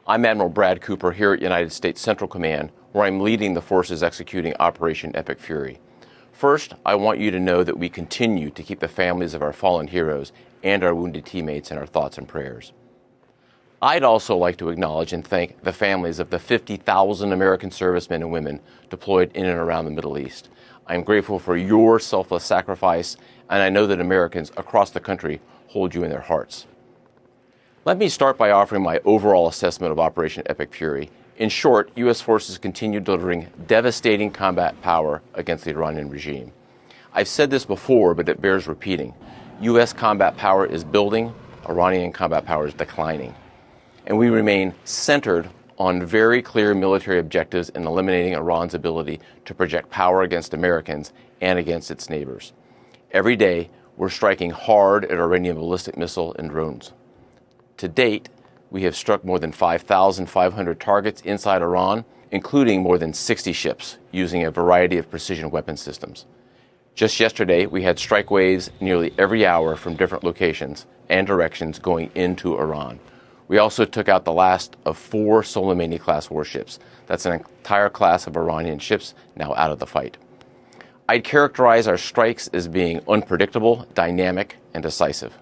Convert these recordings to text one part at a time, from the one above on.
I'm Admiral Brad Cooper here at United States Central Command, where I'm leading the forces executing Operation Epic Fury. First, I want you to know that we continue to keep the families of our fallen heroes and our wounded teammates in our thoughts and prayers. I'd also like to acknowledge and thank the families of the 50,000 American servicemen and women deployed in and around the Middle East. I'm grateful for your selfless sacrifice, and I know that Americans across the country hold you in their hearts. Let me start by offering my overall assessment of Operation Epic Fury. In short, U.S. forces continue delivering devastating combat power against the Iranian regime. I've said this before, but it bears repeating. U.S. combat power is building, Iranian combat power is declining. And we remain centered on very clear military objectives in eliminating Iran's ability to project power against Americans and against its neighbors. Every day, we're striking hard at Iranian ballistic missile and drones. To date, we have struck more than 5,500 targets inside Iran, including more than 60 ships, using a variety of precision weapon systems. Just yesterday, we had strike waves nearly every hour from different locations and directions going into Iran. We also took out the last of 4 Soleimani-class warships. That's an entire class of Iranian ships now out of the fight. I'd characterize our strikes as being unpredictable, dynamic, and decisive.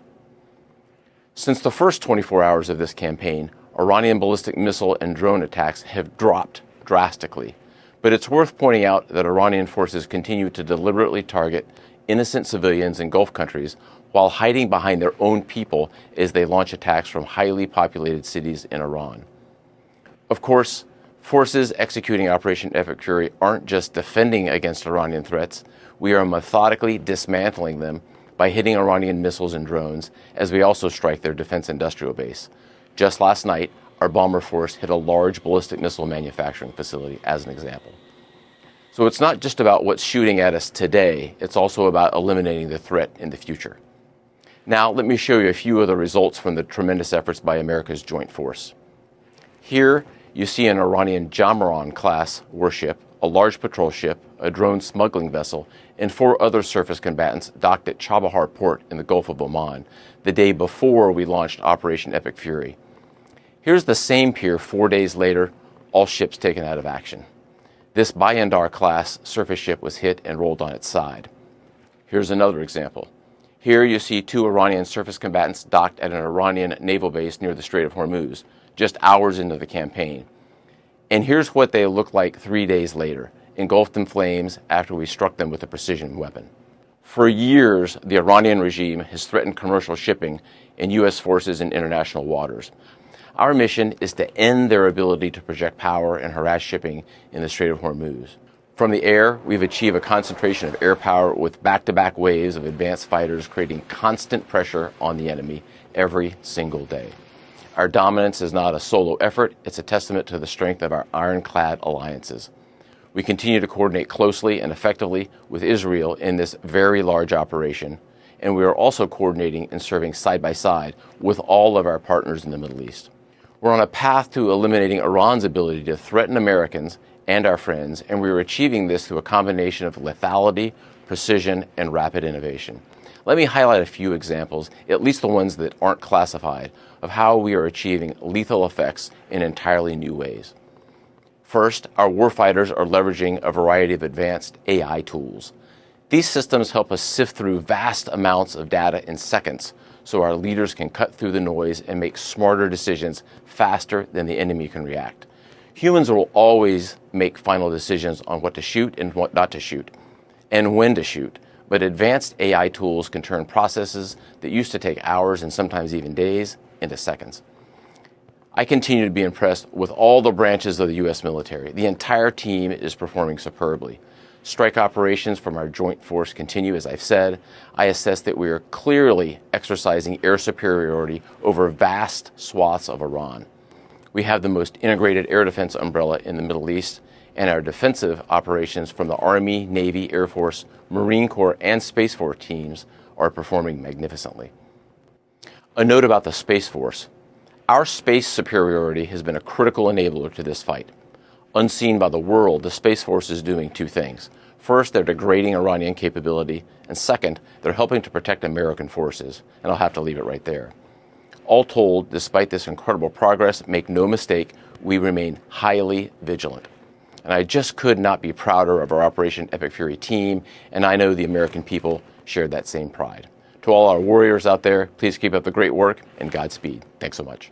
Since the first 24 hours of this campaign, Iranian ballistic missile and drone attacks have dropped drastically. But it's worth pointing out that Iranian forces continue to deliberately target innocent civilians in Gulf countries while hiding behind their own people as they launch attacks from highly populated cities in Iran. Of course, forces executing Operation Epic Fury aren't just defending against Iranian threats. We are methodically dismantling them by hitting Iranian missiles and drones, as we also strike their defense industrial base. Just last night, our bomber force hit a large ballistic missile manufacturing facility, as an example. So it's not just about what's shooting at us today, it's also about eliminating the threat in the future. Now, let me show you a few of the results from the tremendous efforts by America's joint force. Here, you see an Iranian Jamaran-class warship, a large patrol ship, a drone smuggling vessel, and 4 other surface combatants docked at Chabahar port in the Gulf of Oman the day before we launched Operation Epic Fury. Here's the same pier 4 days later, all ships taken out of action. This Bayandar-class surface ship was hit and rolled on its side. Here's another example. Here you see 2 Iranian surface combatants docked at an Iranian naval base near the Strait of Hormuz, just hours into the campaign. And here's what they looked like 3 days later, engulfed in flames after we struck them with a precision weapon. For years, the Iranian regime has threatened commercial shipping and U.S. forces in international waters. Our mission is to end their ability to project power and harass shipping in the Strait of Hormuz. From the air, we've achieved a concentration of air power with back-to-back waves of advanced fighters creating constant pressure on the enemy every single day. Our dominance is not a solo effort, it's a testament to the strength of our ironclad alliances. We continue to coordinate closely and effectively with Israel in this very large operation, and we are also coordinating and serving side by side with all of our partners in the Middle East. We're on a path to eliminating Iran's ability to threaten Americans and our friends, and we are achieving this through a combination of lethality, precision, and rapid innovation. Let me highlight a few examples, at least the ones that aren't classified, of how we are achieving lethal effects in entirely new ways. First, our warfighters are leveraging a variety of advanced AI tools. These systems help us sift through vast amounts of data in seconds so our leaders can cut through the noise and make smarter decisions faster than the enemy can react. Humans will always make final decisions on what to shoot and what not to shoot, and when to shoot. But advanced AI tools can turn processes that used to take hours and sometimes even days into seconds. I continue to be impressed with all the branches of the U.S. military. The entire team is performing superbly. Strike operations from our joint force continue, as I've said. I assess that we are clearly exercising air superiority over vast swaths of Iran. We have the most integrated air defense umbrella in the Middle East, and our defensive operations from the Army, Navy, Air Force, Marine Corps, and Space Force teams are performing magnificently. A note about the Space Force. Our space superiority has been a critical enabler to this fight. Unseen by the world, the Space Force is doing 2 things. First, they're degrading Iranian capability, and second, they're helping to protect American forces, and I'll have to leave it right there. All told, despite this incredible progress, make no mistake, we remain highly vigilant. And I just could not be prouder of our Operation Epic Fury team, and I know the American people shared that same pride. To all our warriors out there, please keep up the great work and Godspeed. Thanks so much.